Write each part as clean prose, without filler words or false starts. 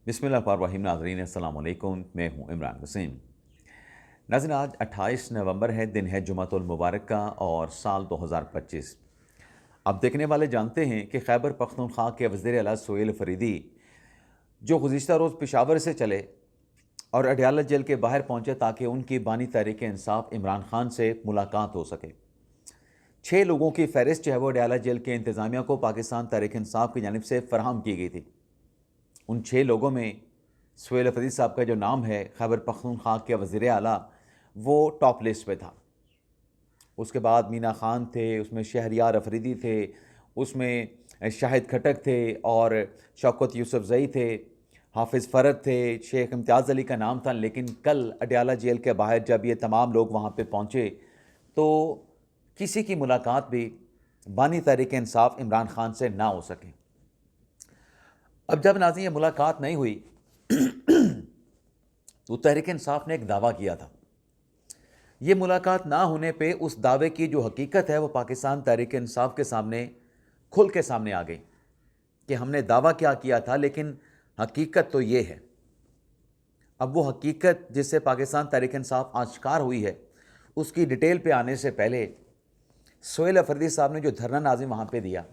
बिस्मिल्लाहिर्रहमानिर्रहीम। नाज़रीन अस्सलाम वालेकुम, मैं हूँ इमरान वसीम। नाज़रीन, आज 28 नवंबर है, दिन है जुमातुल मुबारक का और साल 2025। अब देखने वाले जानते हैं कि खैबर पख्तूनख्वा के वज़ीर आला सोहेल अफरीदी जो गुज़िश्ता रोज़ पेशावर से चले और अडयाला जेल के बाहर पहुँचे ताकि उनकी बानी तहरीक इंसाफ इमरान खान से मुलाकात हो सके। 6 लोगों की फ़हरिस्त जो है वो अडयाला जेल के इंतज़ामिया को पाकिस्तान तहरीक इंसाफ की जानिब से फ़राहम की गई थी। उन 6 लोगों में सोहेल अफरीदी साहब का जो नाम है खैबर पख्तूनख्वा के वज़ीर आला, वो टॉप लिस्ट पे था। उसके बाद मीना खान थे, उसमें शहरयार अफरीदी थे, उसमें शाहिद खटक थे और शौकत यूसुफजई थे, हाफिज़ फ़रद थे, शेख इम्तियाज़ अली का नाम था। लेकिन कल अडयाला जेल के बाहर जब ये तमाम लोग वहाँ पे पहुँचे तो किसी की मुलाकात भी बानी तहरीक इंसाफ इमरान खान से ना हो सके। अब जब नाज़रीन ये मुलाकात नहीं हुई तो तहरीक इंसाफ ने एक दावा किया था। ये मुलाकात ना होने पे उस दावे की जो हकीकत है वो पाकिस्तान तहरीक इंसाफ के सामने खुल के सामने आ गई कि हमने दावा क्या किया था, लेकिन हकीकत तो ये है। अब वो हकीकत जिससे पाकिस्तान तहरीक इंसाफ आश्कार हुई है, उसकी डिटेल पे आने से पहले सोहेल अफरीदी साहब ने जो धरना नाज़रीन वहाँ पे दिया,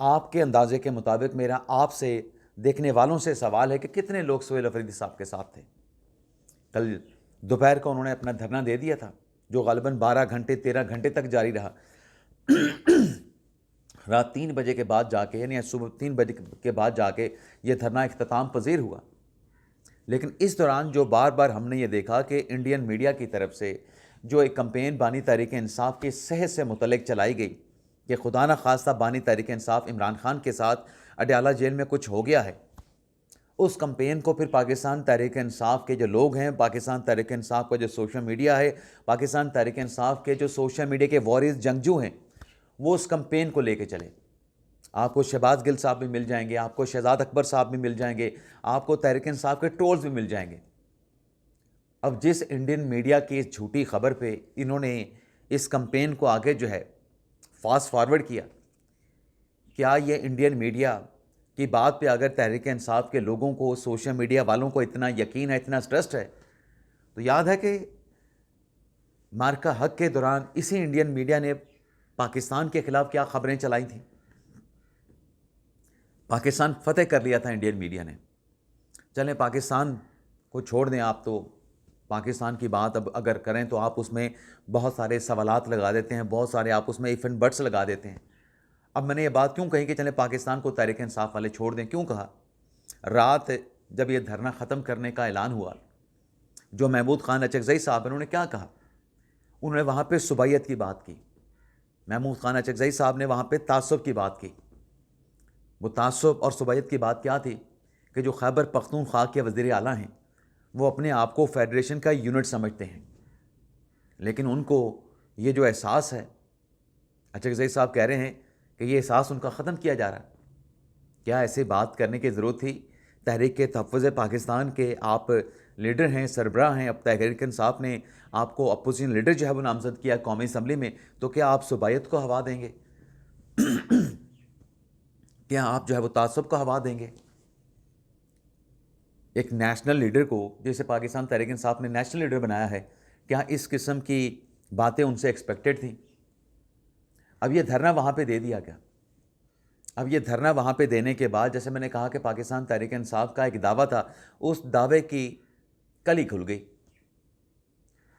आपके अंदाजे के मुताबिक मेरा आपसे देखने वालों से सवाल है कि कितने लोग सोहेल अफरीदी साहब के साथ थे। कल दोपहर को उन्होंने अपना धरना दे दिया था, जो ग़ालिबन 12 घंटे 13 घंटे तक जारी रहा। रात 3 बजे के बाद जाके, यानी सुबह 3 बजे के बाद जाके ये धरना इख्तिताम पजीर हुआ। लेकिन इस दौरान जो बार बार हमने ये देखा कि इंडियन मीडिया की तरफ से जो एक कंपेन बानी तहरीक इंसाफ की सेहत से मुतल्लिक चलाई गई कि खुदा न खास्ता बानी तहरीक इंसाफ इमरान खान के साथ अडयाला जेल में कुछ हो गया है, उस कंपेन को फिर पाकिस्तान तहरीक इंसाफ के जो लोग हैं, पाकिस्तान तहरीक इंसाफ का जो सोशल मीडिया है, पाकिस्तान तहरीक इंसाफ के जो सोशल मीडिया के वॉरियर्स जंगजू हैं, वो उस कंपेन को लेके चले। आपको शहबाज गिल साहब भी मिल जाएंगे, आपको शहजाद अकबर साहब भी मिल जाएंगे, आपको तहरीक इंसाफ के ट्रोल्स भी मिल जाएंगे। अब जिस इंडियन मीडिया की इस झूठी खबर पे इन्होंने इस कंपेन को आगे जो है फास्ट फॉरवर्ड किया, क्या ये इंडियन मीडिया की बात पे अगर तहरीक इंसाफ के लोगों को, सोशल मीडिया वालों को इतना यकीन है, इतना ट्रस्ट है, तो याद है कि मार्का हक के दौरान इसी इंडियन मीडिया ने पाकिस्तान के खिलाफ क्या खबरें चलाई थी। पाकिस्तान फतेह कर लिया था इंडियन मीडिया ने। चलें, पाकिस्तान को छोड़ दें आप, तो पाकिस्तान की बात अब अगर करें तो आप उसमें बहुत सारे सवालात लगा देते हैं, बहुत सारे आप उसमें इफ एंड बट्स लगा देते हैं। अब मैंने ये बात क्यों कही कि चलें पाकिस्तान को तहरीक इंसाफ वाले छोड़ दें, क्यों कहा? रात जब ये धरना ख़त्म करने का ऐलान हुआ, जो महमूद खान अचकज़ई साहब, उन्होंने क्या कहा? उन्होंने वहाँ पे सुबैयत की बात की। महमूद खान अचकज़ई साहब ने वहाँ पे तासुब की बात की। वो तासुब और सुबैयत की बात क्या थी कि जो खैबर पख्तूनख्वा के वज़ीर आला हैं, वो अपने आप को फेडरेशन का यूनिट समझते हैं, लेकिन उनको ये जो एहसास है, अचकज़ई साहब कह रहे हैं कि ये एहसास उनका ख़त्म किया जा रहा है। क्या ऐसे बात करने की ज़रूरत थी? तहरीक तहफ़्फ़ुज़ पाकिस्तान के आप लीडर हैं, सरबराह हैं। अब तहरीक इंसाफ ने आपको अपोजिशन लीडर जो है वो नामज़द किया कौमी असम्बली में, तो क्या आप सुबैयत को हवा देंगे? क्या आप जो है वो तासुब को हवा देंगे? एक नेशनल लीडर को, जैसे पाकिस्तान तहरीक इंसाफ ने नेशनल लीडर बनाया है, क्या इस किस्म की बातें उनसे एक्सपेक्टेड थी? अब ये धरना वहाँ पे दे दिया गया। अब ये धरना वहाँ पे देने के बाद, जैसे मैंने कहा कि पाकिस्तान तहरीक इंसाफ का एक दावा था, उस दावे की कली खुल गई।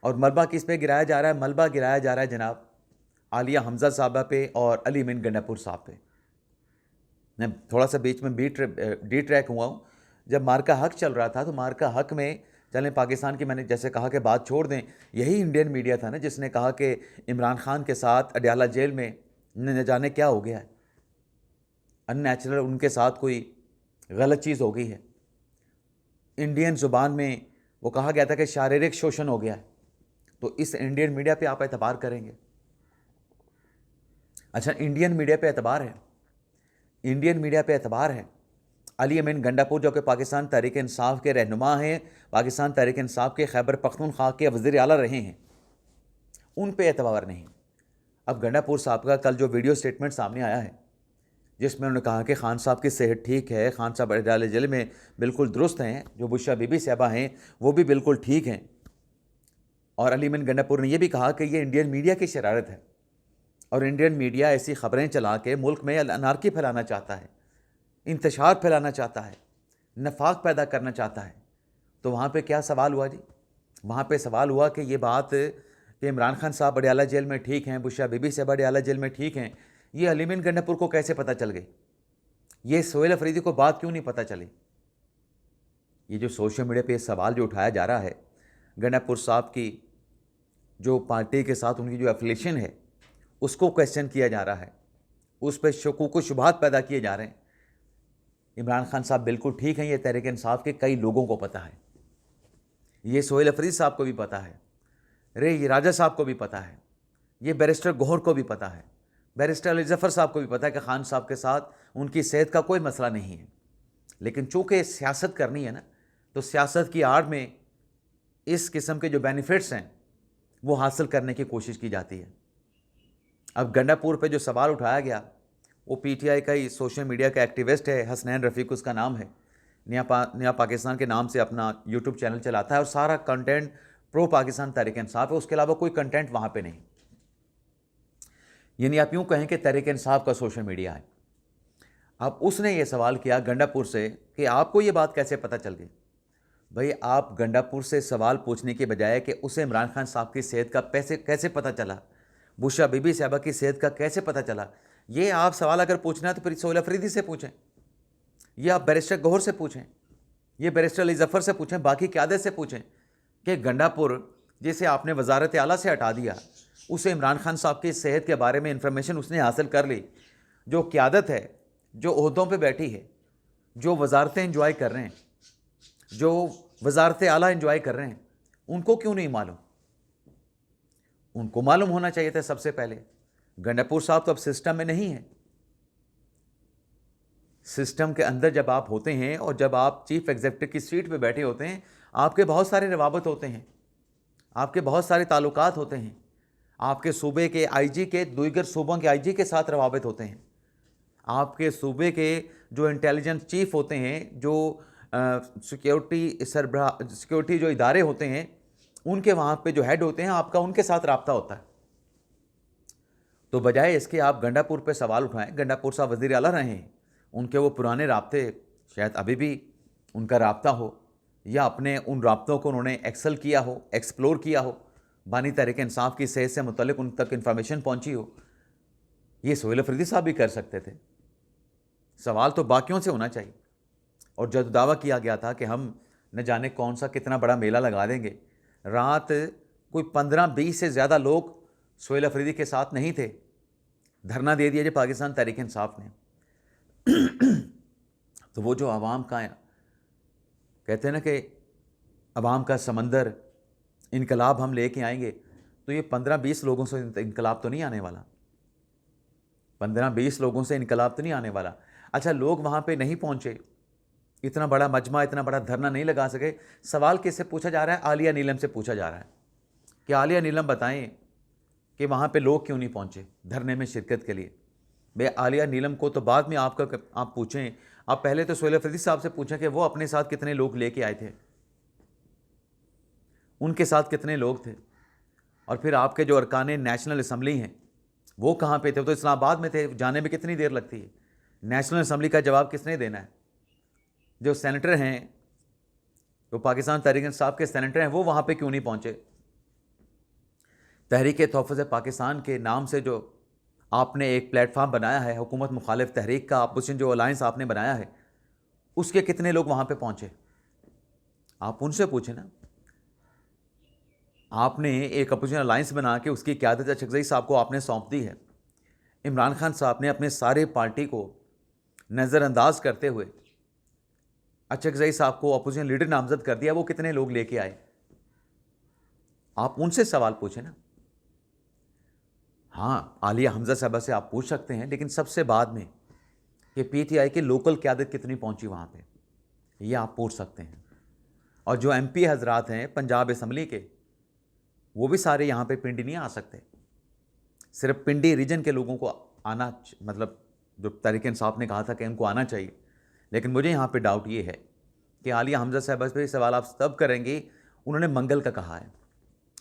और मलबा किस पे गिराया जा रहा है? मलबा गिराया जा रहा है जनाब आलिया हमज़ा साहबा पे और अली अमीन गंडापुर साहब पे। मैं थोड़ा सा बीच में डी ट्रैक हुआ हूँ। जब मार्का हक चल रहा था तो मार्का हक में, चलें पाकिस्तान की, मैंने जैसे कहा कि बात छोड़ दें, यही इंडियन मीडिया था ना जिसने कहा कि इमरान खान के साथ अडयाला जेल में न जाने क्या हो गया है, अननेचुरल उनके साथ कोई गलत चीज़ हो गई है। इंडियन ज़ुबान में वो कहा गया था कि शारीरिक शोषण हो गया है। तो इस इंडियन मीडिया पे आप एतबार करेंगे? अच्छा, इंडियन मीडिया पे एतबार है, इंडियन मीडिया पे एतबार है। अली अमीन गंडापुर जो कि पाकिस्तान तहरीक इंसाफ के रहनुमा हैं, पाकिस्तान तहरीक इंसाफ के खैबर पख्तूनख्वा के वज़ीर आला रहे हैं, उन पे एतबार नहीं। अब गंडापुर साहब का कल जो वीडियो स्टेटमेंट सामने आया है, जिसमें उन्होंने कहा कि खान साहब की सेहत ठीक है, खान साहब अडयाला जेल में बिल्कुल दुरुस्त हैं, जो बुशरा बीबी साहबा हैं वो भी बिल्कुल ठीक हैं। और अली अमीन गंडापुर ने यह भी कहा कि ये इंडियन मीडिया की शरारत है और इंडियन मीडिया ऐसी खबरें चला के मुल्क में अनारकी फैलाना चाहता है, इंतशार फैलाना चाहता है, नफाक पैदा करना चाहता है। तो वहाँ पे क्या सवाल हुआ जी? वहाँ पे सवाल हुआ कि ये बात कि इमरान खान साहब अडयाला जेल में ठीक हैं, बुशरा बीबी साहब अडयाला जेल में ठीक हैं, ये अली अमीन गंडापुर को कैसे पता चल गई? ये सोहेल अफरीदी को बात क्यों नहीं पता चली? ये जो सोशल मीडिया पे सवाल जो उठाया जा रहा है, गंडापुर साहब की जो पार्टी के साथ उनकी जो एफिलिएशन है उसको क्वेश्चन किया जा रहा है, उस पर शकूक व शुबहात पैदा किए जा रहे हैं। इमरान खान साहब बिल्कुल ठीक हैं, ये तहरीक इंसाफ के कई लोगों को पता है, ये सोहेल अफरीदी साहब को भी पता है, ये राजा साहब को भी पता है, ये बैरिस्टर गौहर को भी पता है, बैरिस्टर अली जफ़र साहब को भी पता है कि खान साहब के साथ उनकी सेहत का कोई मसला नहीं है। लेकिन चूँकि सियासत करनी है ना, तो सियासत की आड़ में इस किस्म के जो बेनिफिट्स हैं वो हासिल करने की कोशिश की जाती है। अब गंडापुर पे जो सवाल उठाया गया, वो पीटीआई का ही सोशल मीडिया का एक्टिविस्ट है, हसनैन रफ़ीक उसका नाम है, नया पाकिस्तान के नाम से अपना यूट्यूब चैनल चलाता है और सारा कंटेंट प्रो पाकिस्तान तहरीक इंसाफ है, उसके अलावा कोई कंटेंट वहाँ पे नहीं। यानी आप यूँ कहें कि तहरीक इंसाफ का सोशल मीडिया है। अब उसने ये सवाल किया गंडापुर से कि आपको ये बात कैसे पता चल गई? भाई, आप गंडापुर से सवाल पूछने के बजाय कि उसे इमरान खान साहब की सेहत का कैसे पता चला, बुशरा बीबी साहबा की सेहत का कैसे पता चला, ये आप सवाल अगर पूछना है तो फिर सोहेल अफरीदी से पूछें, ये आप बैरिस्टर गौहर से पूछें, ये बैरिस्टर अली जफ़र से पूछें, बाकी क़यादत से पूछें कि गंडापुर जिसे आपने वजारत आला से हटा दिया, उसे इमरान खान साहब की सेहत के बारे में इंफॉर्मेशन उसने हासिल कर ली, जो क़यादत है, जो ओहदों पे बैठी है, जो वजारतें इंजॉय कर रहे हैं, जो वजारत आला इंजॉय कर रहे हैं, उनको क्यों नहीं मालूम? उनको मालूम होना चाहिए था सबसे पहले। गंडापुर साहब तो अब सिस्टम में नहीं है। सिस्टम के अंदर जब आप होते हैं और जब आप चीफ एग्जीक्यूटिव की सीट पे बैठे होते हैं, आपके बहुत सारे रवाबत होते हैं, आपके बहुत सारे ताल्लुकात होते हैं, आपके सूबे के आईजी के दीगर सूबों के आईजी के साथ रवाबत होते हैं, आपके सूबे के जो इंटेलिजेंस चीफ होते हैं, जो सिक्योरिटी जो इदारे होते हैं, उनके वहाँ पे जो हेड होते हैं, आपका उनके साथ रब्ता होता है। तो बजाय इसके आप गंडापुर पे सवाल उठाएं। गंडापुर साहब वज़ीर आला रहे हैं, उनके वो पुराने राब्ते शायद अभी भी उनका राब्ता हो, या अपने उन राब्तों को उन्होंने एक्सेल किया हो, एक्सप्लोर किया हो, बानी तहरीक इंसाफ की सेहत से मुतल्लिक उन तक इन्फॉर्मेशन पहुँची हो। ये सोहेल अफरीदी साहब भी कर सकते थे। सवाल तो बाकियों से होना चाहिए। और जब दावा किया गया था कि हम न जाने कौन सा कितना बड़ा मेला लगा देंगे, रात कोई 15-20 से ज़्यादा लोग सोहेल अफरीदी के साथ नहीं थे, धरना दे दिया जो पाकिस्तान तहरीक इंसाफ ने। तो वो जो आवाम का कहते हैं ना कि आवाम का समंदर, इनकलाब हम लेके आएंगे, तो ये 15-20 लोगों से इनकलाब तो नहीं आने वाला। 15-20 लोगों से इनकलाब तो नहीं आने वाला। अच्छा, लोग वहाँ पे नहीं पहुँचे, इतना बड़ा मजमा, इतना बड़ा धरना नहीं लगा सके। सवाल किससे पूछा जा रहा है? आलिया नीलम से पूछा जा रहा है कि आलिया नीलम बताएं कि वहाँ पे लोग क्यों नहीं पहुँचे धरने में शिरकत के लिए। भाई, आलिया नीलम को तो बाद में आप पूछें, आप पहले तो सोहेल अफरीदी साहब से पूछें कि वो अपने साथ कितने लोग लेके आए थे, उनके साथ कितने लोग थे, और फिर आपके जो अरकान नेशनल असम्बली हैं वो कहाँ पे थे? तो इस्लामाबाद में थे, जाने में कितनी देर लगती है? नेशनल असम्बली का जवाब किसने देना है? जो सेनेटर हैं, जो पाकिस्तान तहरीक इंसाफ के सेनेटर हैं, वो वहाँ पे क्यों नहीं पहुँचे? तहरीक तहफ़्फ़ुज़ पाकिस्तान के नाम से जो आपने एक प्लेटफार्म बनाया है, हुकूमत मुखालिफ तहरीक का अपोजिशन जो अलायंस आपने बनाया है, उसके कितने लोग वहाँ पे पहुँचे? आप उनसे पूछें ना। आपने एक अपोजिशन अलायंस बना के उसकी क़यादत अशरफ साहब को आपने सौंप दी है। इमरान खान साहब ने अपने सारे पार्टी को नज़रअंदाज करते हुए अचकज़ई साहब को अपोजिशन लीडर नामजद कर दिया। वो कितने लोग लेके आए? आप उनसे सवाल पूछें ना। हाँ, आलिया हमजा साहबा से आप पूछ सकते हैं, लेकिन सबसे बाद में कि पीटीआई की लोकल क़यादत कितनी पहुंची वहाँ पे, ये आप पूछ सकते हैं। और जो एमपी हजरात हैं पंजाब असम्बली के, वो भी सारे यहाँ पे पिंडी नहीं आ सकते। सिर्फ पिंडी रीजन के लोगों को आना मतलब जो तहरीक इंसाफ ने कहा था कि उनको आना चाहिए। लेकिन मुझे यहाँ पे डाउट ये है कि आलिया हमज़ा साहब पे सवाल आप तब करेंगे, उन्होंने मंगल का कहा है,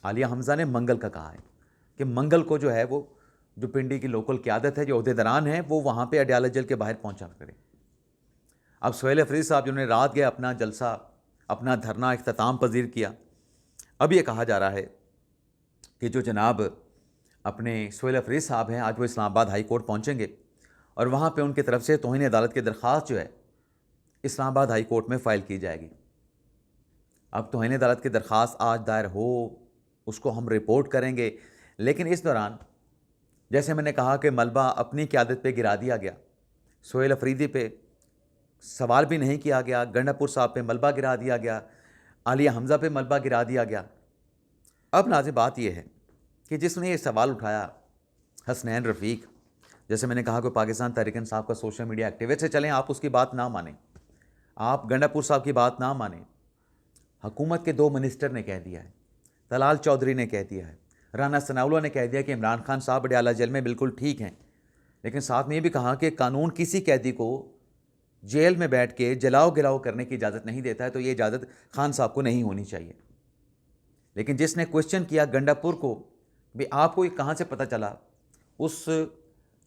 आलिया हमज़ा ने मंगल का कहा है कि मंगल को जो है वो जो पिंडी की लोकल क़यादत है, जो ओहदेदारान है, वो वहाँ पे अडयाला जेल के बाहर पहुँचा करें। अब सुहेल अफरीदी साहब जिन्होंने रात गए अपना जलसा, अपना धरना इख्तिताम पजीर किया, अब ये कहा जा रहा है कि जो जनाब अपने सुहेल अफरीदी साहब हैं, आज वो इस्लामाबाद हाई कोर्ट पहुँचेंगे और वहाँ पे उनकी तरफ से तौहीन अदालत की दरख्वास्त जो है इस्लामाबाद हाई कोर्ट में फ़ाइल की जाएगी। अब तौहीन अदालत की दरख्वास्त आज दायर हो, उसको हम रिपोर्ट करेंगे, लेकिन इस दौरान जैसे मैंने कहा कि मलबा अपनी क़यादत पे गिरा दिया गया, सुहेल अफरीदी पे सवाल भी नहीं किया गया, गंडापुर साहब पे मलबा गिरा दिया गया, आलिया हमज़ा पे मलबा गिरा दिया गया। अब नाज़िम बात यह है कि जिसने ये सवाल उठाया, हसनैन रफ़ीक, जैसे मैंने कहा कि पाकिस्तान तहरीक इंसाफ का सोशल मीडिया एक्टिविस्ट है, चलें आप उसकी बात ना मानें, आप गंडापुर साहब की बात ना मानें, हुकूमत के 2 मिनिस्टर ने कह दिया है, तलाल चौधरी ने कह दिया है, राना सनाउल्लाह ने कह दिया कि इमरान खान साहब अडयाला जेल में बिल्कुल ठीक हैं, लेकिन साथ में ये भी कहा कि कानून किसी कैदी को जेल में बैठ के जलाओ गिराओ करने की इजाज़त नहीं देता है, तो ये इजाज़त खान साहब को नहीं होनी चाहिए। लेकिन जिसने क्वेश्चन किया गंडापुर को, भाई आपको ये कहाँ से पता चला, उस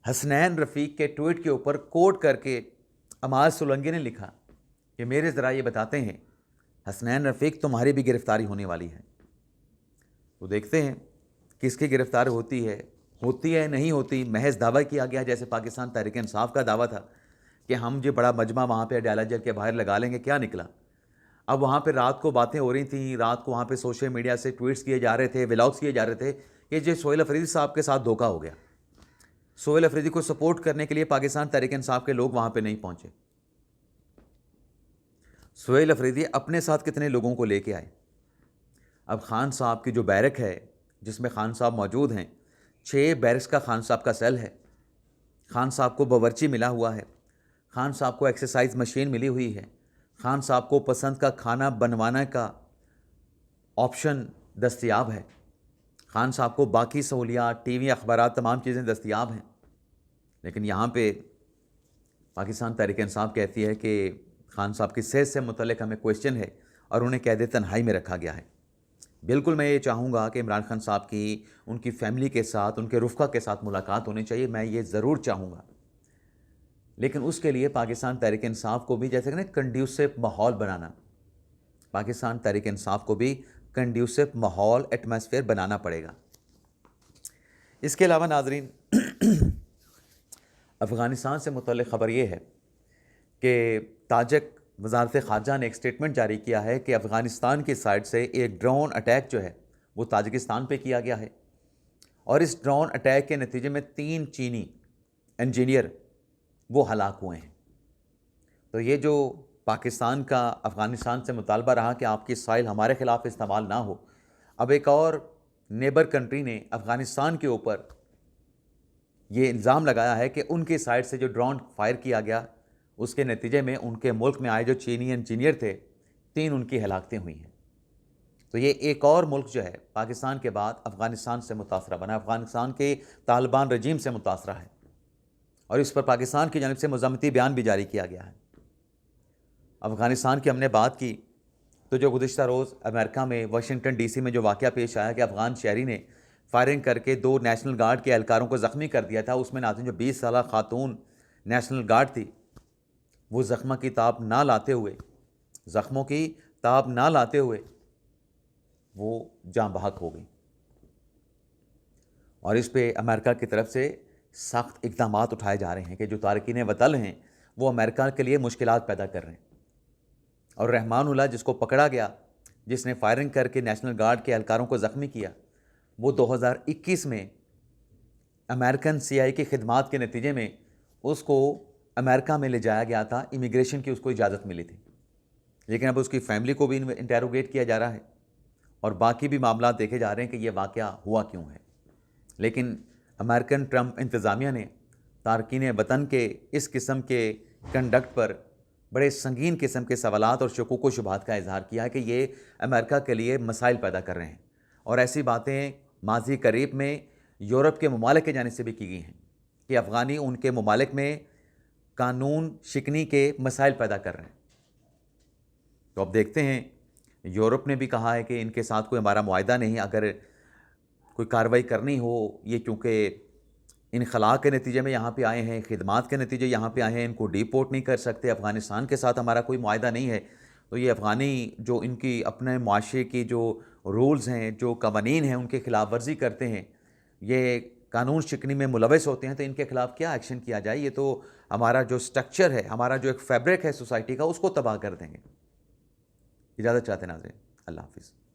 हसनैन रफ़ीक के ट्वीट के ऊपर कोट करके अमाज सोलंकी ने लिखा कि मेरे ज़रा ये बताते हैं हसनैन रफ़ीक तुम्हारी भी गिरफ़्तारी होने वाली है। तो देखते हैं किसकी गिरफ़्तारी होती है नहीं होती। महज दावा किया गया, जैसे पाकिस्तान तहरीक इंसाफ का दावा था कि हम जो बड़ा मजमा वहाँ पे अडयाला जेल के बाहर लगा लेंगे, क्या निकला। अब वहाँ पे रात को बातें हो रही थी, रात को वहाँ पे सोशल मीडिया से ट्वीट्स किए जा रहे थे, व्लॉग्स किए जा रहे थे कि जो सुहेल अफरीदी साहब के साथ धोखा हो गया। सुहेल अफरीदी को सपोर्ट करने के लिए पाकिस्तान तहरीक इंसाफ के लोग वहाँ पे नहीं पहुँचे। सुहेल अफरीदी अपने साथ कितने लोगों को लेके आए। अब खान साहब की जो बैरक है जिसमें खान साहब मौजूद हैं, 6 बैरक्स का खान साहब का सेल है। खान साहब को बावर्ची मिला हुआ है, खान साहब को एक्सरसाइज मशीन मिली हुई है, खान साहब को पसंद का खाना बनवाने का ऑप्शन दस्तयाब है, खान साहब को बाकी सहूलियात, टीवी, अखबारात, तमाम चीज़ें दस्तयाब हैं। लेकिन यहाँ पे पाकिस्तान तहरीक इंसाफ कहती है कि खान साहब की सेहत से मुतल्लिक हमें क्वेश्चन है और उन्हें कैद तन्हाई में रखा गया है। बिल्कुल मैं ये चाहूँगा कि इमरान खान साहब की उनकी फ़ैमिली के साथ, उनके रुफ़का के साथ मुलाकात होनी चाहिए, मैं ये ज़रूर चाहूँगा। लेकिन उसके लिए पाकिस्तान तहरीक इंसाफ को भी जैसे कि ना कंड्यूसिव माहौल बनाना, पाकिस्तान तहरीक इंसाफ को भी कंड्यूसिव माहौल, एटमॉस्फेयर बनाना पड़ेगा। इसके अलावा नाज़रीन अफ़गानिस्तान से मुतल्लिक़ ख़बर ये है कि ताजिक वज़ारत ख़ारजा ने एक स्टेटमेंट जारी किया है कि अफ़गानिस्तान की साइड से एक ड्रोन अटैक जो है वो ताजिकिस्तान पे किया गया है और इस ड्रोन अटैक के नतीजे में 3 चीनी इंजीनियर वो हलाक हुए हैं। तो ये जो पाकिस्तान का अफ़गानिस्तान से मुतालबा रहा कि आपकी साइल हमारे ख़िलाफ़ इस्तेमाल ना हो, अब एक और नेबर कंट्री ने अफ़गानिस्तान के ऊपर ये इल्ज़ाम लगाया है कि उनकी साइड से जो ड्रोन फायर किया गया उसके नतीजे में उनके मुल्क में आए जो चीनी इंजीनियर थे, 3 उनकी हलाकतें हुई हैं। तो ये एक और मुल्क जो है पाकिस्तान के बाद अफ़गानिस्तान से मुतासरा बना, अफ़गानिस्तान के तालिबान रजीम से मुतासरा है और इस पर पाकिस्तान की जानिब से मज़म्मती बयान भी जारी किया गया है। अफ़गानिस्तान की हमने बात की तो जो गुज़िश्ता रोज़ अमेरिका में वाशिंगटन DC में जो वाक़या पेश आया कि अफ़गान शहरी ने फायरिंग करके 2 नेशनल गार्ड के एहलकारों को ज़ख्मी कर दिया था, उसमें नाज़रीन जो 20 साला खातून नेशनल गार्ड थी वो ज़ख्मों की ताब ना लाते हुए वो जाँ बहक हो गई और इस पे अमेरिका की तरफ से सख्त इक़दामात उठाए जा रहे हैं कि जो तारकीन वतन हैं वो अमेरिका के लिए मुश्किलात पैदा कर रहे हैं। और रहमानुल्लाह जिसको पकड़ा गया, जिसने फायरिंग करके नेशनल गार्ड के एहलकारों को ज़ख्मी किया, वो 2021 में अमेरिकन CIA की खिदमात के नतीजे में उसको अमेरिका में ले जाया गया था, इमिग्रेशन की उसको इजाज़त मिली थी। लेकिन अब उसकी फ़ैमिली को भी इंटेरोगेट किया जा रहा है और बाकी भी मामला देखे जा रहे हैं कि यह वाक़या हुआ क्यों है। लेकिन अमेरिकन ट्रंप इंतज़ामिया ने तारकीन वतन के इस किस्म के कंडक्ट पर बड़े संगीन किस्म के सवालात और शकूक व शुबहात का इजहार किया है कि ये अमेरिका के लिए मसाइल पैदा कर रहे हैं और ऐसी बातें माजी करीब में यूरोप के ममालिक की जानिब से भी की गई हैं कि अफ़गानी उनके ममालिक में कानून शिकनी के मसाइल पैदा कर रहे हैं। तो अब देखते हैं, यूरोप ने भी कहा है कि इनके साथ कोई हमारा मुआहदा नहीं, अगर कोई कार्रवाई करनी हो, ये चूँकि इनखला के नतीजे में यहाँ पे आए हैं, खिदमात के नतीजे यहाँ पे आए हैं, इनको डिपोर्ट नहीं कर सकते, अफ़गानिस्तान के साथ हमारा कोई मुआहदा नहीं है। तो ये अफ़गानी जो इनकी अपने मुआशरे की जो रूल्स हैं, जो कवानीन हैं, उनके खिलाफ वर्जी करते हैं, ये कानून शिकनी में मुलविस होते हैं, तो इनके खिलाफ क्या एक्शन किया जाए? ये तो हमारा जो स्ट्रक्चर है, हमारा जो एक फैब्रिक है सोसाइटी का, उसको तबाह कर देंगे। इजाज़त चाहते हैं नाज़रीन, अल्लाह हाफ़िज़।